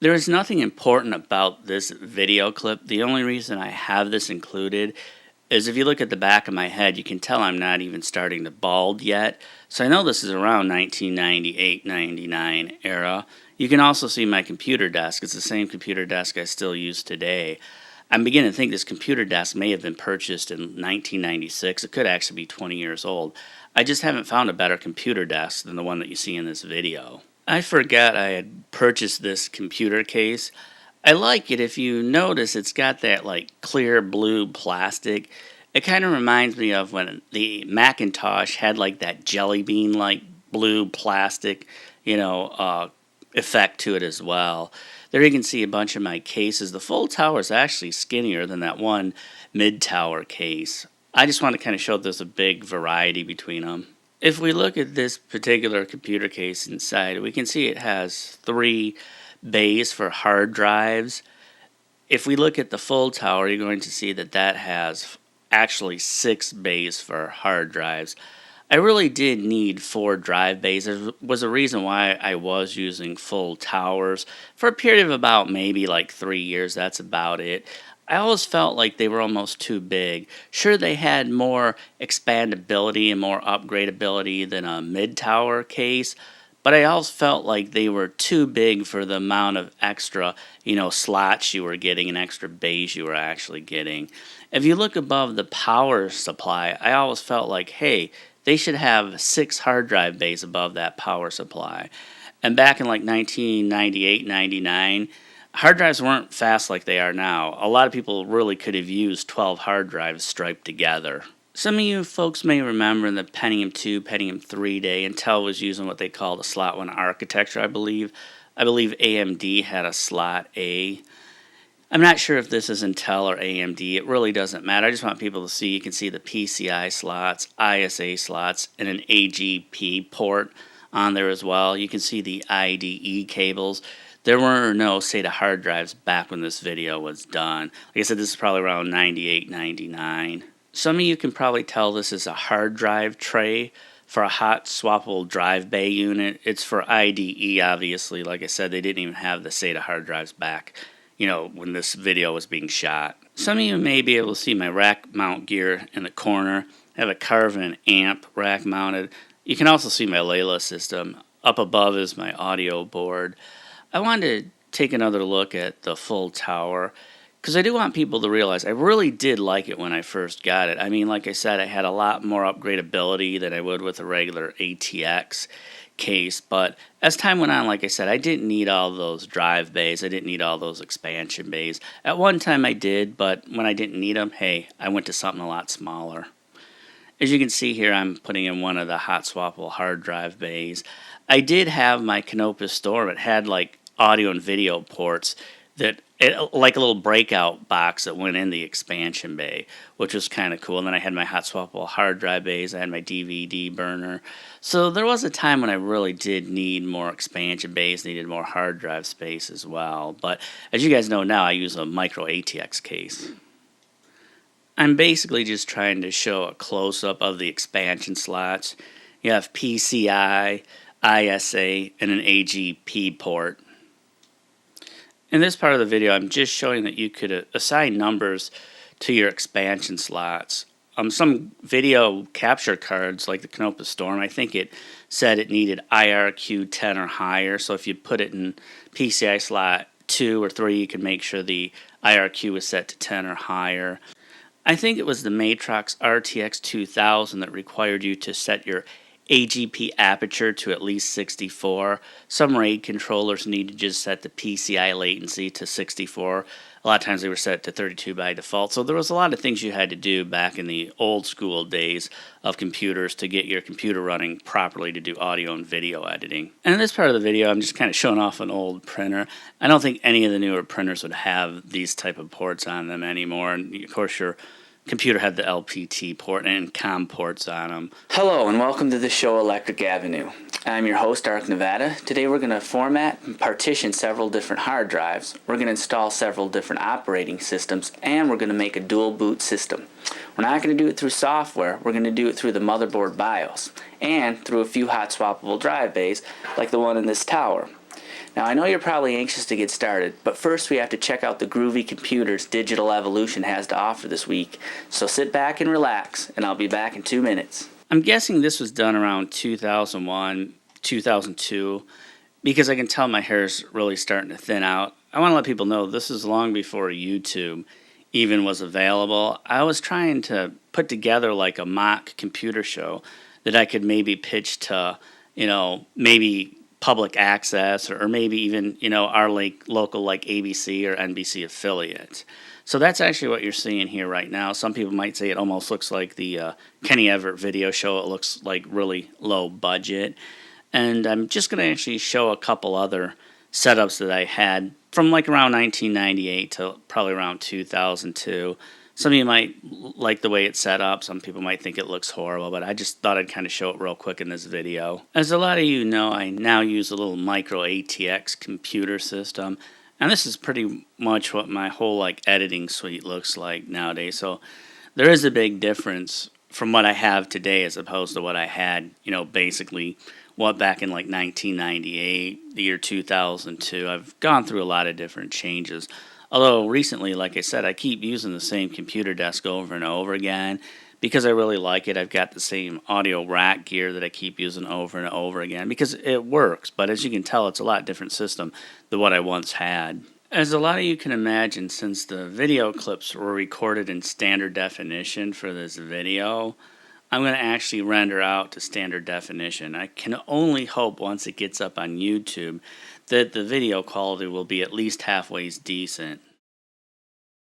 There is nothing important about this video clip. The only reason I have this included is if you look at the back of my head, you can tell I'm not even starting to bald yet. So I know this is around 1998-99 era. You can also see my computer desk. It's the same computer desk I still use today. I'm beginning to think this computer desk may have been purchased in 1996. It could actually be 20 years old. I just haven't found a better computer desk than the one that you see in this video. I forgot I had purchased this computer case. I like it. If you notice, it's got that like clear blue plastic. It kind of reminds me of when the Macintosh had like that jelly bean like blue plastic, effect to it as well. There you can see a bunch of my cases. The full tower is actually skinnier than that one mid-tower case. I just want to kind of show there's a big variety between them. If we look at this particular computer case inside, we can see it has 3 bays for hard drives. If we look at the full tower, you're going to see that that has actually 6 bays for hard drives. I really did need 4 drive bays. There was a reason why I was using full towers for a period of about maybe like 3 years. That's about it. I always felt like they were almost too big. Sure, they had more expandability and more upgradability than a mid-tower case, but I always felt like they were too big for the amount of extra, slots you were getting and extra bays you were actually getting. If you look above the power supply, I always felt like, hey, they should have 6 hard drive bays above that power supply. And back in like 1998, 99, hard drives weren't fast like they are now. A lot of people really could have used 12 hard drives striped together. Some of you folks may remember in the Pentium 2, Pentium 3 day, Intel was using what they called a slot 1 architecture, I believe. I believe AMD had a slot A. I'm not sure if this is Intel or AMD. It really doesn't matter. I just want people to see. You can see the PCI slots, ISA slots, and an AGP port on there as well. You can see the IDE cables. There were no SATA hard drives back when this video was done. Like I said, this is probably around 98, 99. Some of you can probably tell this is a hard drive tray for a hot swappable drive bay unit. It's for IDE, obviously. Like I said, they didn't even have the SATA hard drives back, when this video was being shot. Some of you may be able to see my rack mount gear in the corner. I have a Carvin amp rack mounted. You can also see my Layla system. Up above is my audio board. I wanted to take another look at the full tower because I do want people to realize I really did like it when I first got it. I mean, like I said, I had a lot more upgradability than I would with a regular ATX case, but as time went on, like I said, I didn't need all those drive bays. I didn't need all those expansion bays. At one time I did, but when I didn't need them, hey, I went to something a lot smaller. As you can see here, I'm putting in one of the hot swappable hard drive bays. I did have my Canopus Storm. It had like audio and video ports like a little breakout box that went in the expansion bay, which was kind of cool. And then I had my hot swappable hard drive bays. I had my DVD burner. So there was a time when I really did need more expansion bays, needed more hard drive space as well. But as you guys know now, I use a micro ATX case. I'm basically just trying to show a close-up of the expansion slots. You have PCI, ISA, and an AGP port. In this part of the video, I'm just showing that you could assign numbers to your expansion slots. Some video capture cards, like the Canopus Storm, I think it said it needed IRQ 10 or higher. So if you put it in PCI slot 2 or 3, you can make sure the IRQ was set to 10 or higher. I think it was the Matrox RTX 2000 that required you to set your AGP aperture to at least 64. Some RAID controllers need to just set the PCI latency to 64. A lot of times they were set to 32 by default. So there was a lot of things you had to do back in the old school days of computers to get your computer running properly to do audio and video editing. And in this part of the video, I'm just kind of showing off an old printer. I don't think any of the newer printers would have these type of ports on them anymore. And of course, your computer had the LPT port and COM ports on them. Hello and welcome to the show Electric Avenue. I'm your host, Ark Nevada. Today we're going to format and partition several different hard drives. We're going to install several different operating systems, and we're going to make a dual boot system. We're not going to do it through software. We're going to do it through the motherboard BIOS and through a few hot swappable drive bays like the one in this tower. Now I know you're probably anxious to get started, but first we have to check out the groovy computers Digital Evolution has to offer this week. So sit back and relax, and I'll be back in 2 minutes. I'm guessing this was done around 2001, 2002, because I can tell my hair's really starting to thin out. I want to let people know this is long before YouTube even was available. I was trying to put together like a mock computer show that I could maybe pitch to, maybe public access or maybe even, our local like ABC or NBC affiliate. So that's actually what you're seeing here right now. Some people might say it almost looks like the Kenny Everett video show. It looks like really low budget. And I'm just going to actually show a couple other setups that I had from like around 1998 to probably around 2002. Some of you might like the way it's set up. Some people might think it looks horrible, but I just thought I'd kind of show it real quick in this video. As a lot of you know, I now use a little micro ATX computer system. And this is pretty much what my whole like editing suite looks like nowadays. So there is a big difference from what I have today as opposed to what I had, basically back in like 1998, the year 2002. I've gone through a lot of different changes. Although recently, like I said, I keep using the same computer desk over and over again because I really like it. I've got the same audio rack gear that I keep using over and over again because it works. But as you can tell, it's a lot different system than what I once had. As a lot of you can imagine, since the video clips were recorded in standard definition for this video, I'm going to actually render out to standard definition. I can only hope once it gets up on YouTube that the video quality will be at least halfway decent.